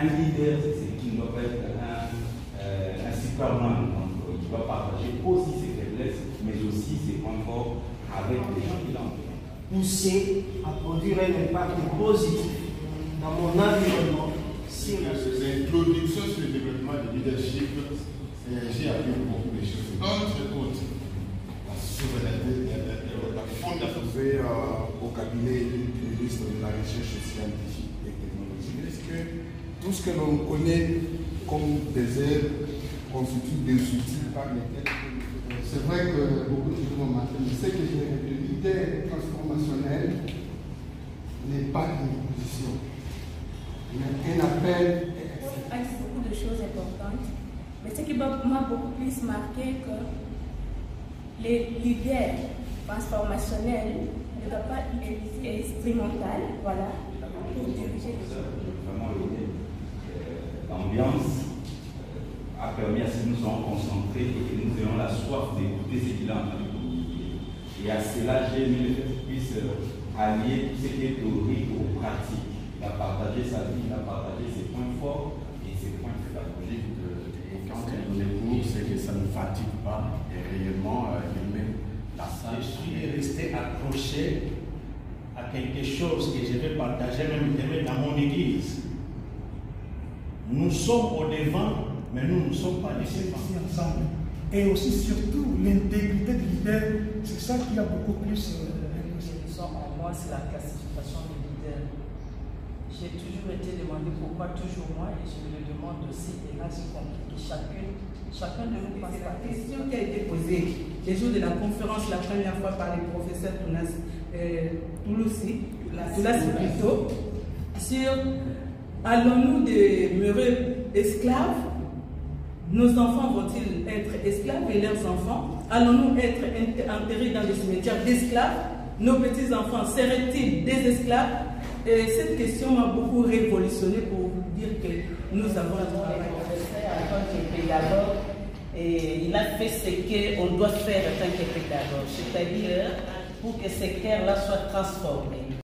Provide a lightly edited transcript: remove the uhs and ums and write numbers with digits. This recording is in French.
un leader, c'est qu'il ne doit pas être un superman, donc il doit partager aussi ses faiblesses, mais aussi ses points forts avec les gens qui l'entourent. Pousser à produire un impact positif dans mon environnement. L'introduction sur le développement du leadership, j'ai appris beaucoup de choses. Entre autres, la souveraineté, la fondation. Au cabinet du ministre de la Recherche scientifique et technologique, est-ce que tout ce que l'on connaît comme des herbes constitue des outils par lesquels... C'est vrai que beaucoup de gens m'ont dit, ce que le leader transformationnel n'est pas une opposition, mais un appel. Il y a beaucoup de choses importantes, mais ce qui m'a beaucoup plus marqué que les leaders transformationnels ne doivent pas utiliser instrumental, voilà, pour diriger les choses. Vraiment, l'ambiance a permis à ce que nous soyons concentrés et que nous ayons la soif d'écouter ce qu'il a en train de communiquer. Et à cela, j'ai aimé le fait qu'il puisse allier tout ce qui est théorique aux pratiques. Il a partagé sa vie, il a partagé ses points forts et ses points pédagogiques. Et quand on écoute, c'est que ça ne fatigue pas et réellement aimer la salle. Je suis resté accroché à quelque chose que je vais partager même dans mon église. Nous sommes au devant, mais nous ne sommes pas les devants. Ensemble. Et aussi, surtout, l'intégrité du leader, c'est ça qui a beaucoup plus. En moi, c'est la classification du leader. J'ai toujours été demandé pourquoi toujours moi, et je me le demande aussi. Et là, j'ai compris que chacun de nous passe par la question qui a été posée les jours de la conférence la première fois par le professeur Touloussi plutôt, sur allons-nous demeurer esclaves? Nos enfants vont-ils être esclaves et leurs enfants? Allons-nous être enterrés dans des cimetières d'esclaves? Nos petits-enfants seraient-ils des esclaves? Et cette question m'a beaucoup révolutionné pour dire que nous avons un travail. En tant que pédagogue, et il a fait ce qu'on doit faire en tant que pédagogue, c'est-à-dire pour que ces cœurs-là soient transformés.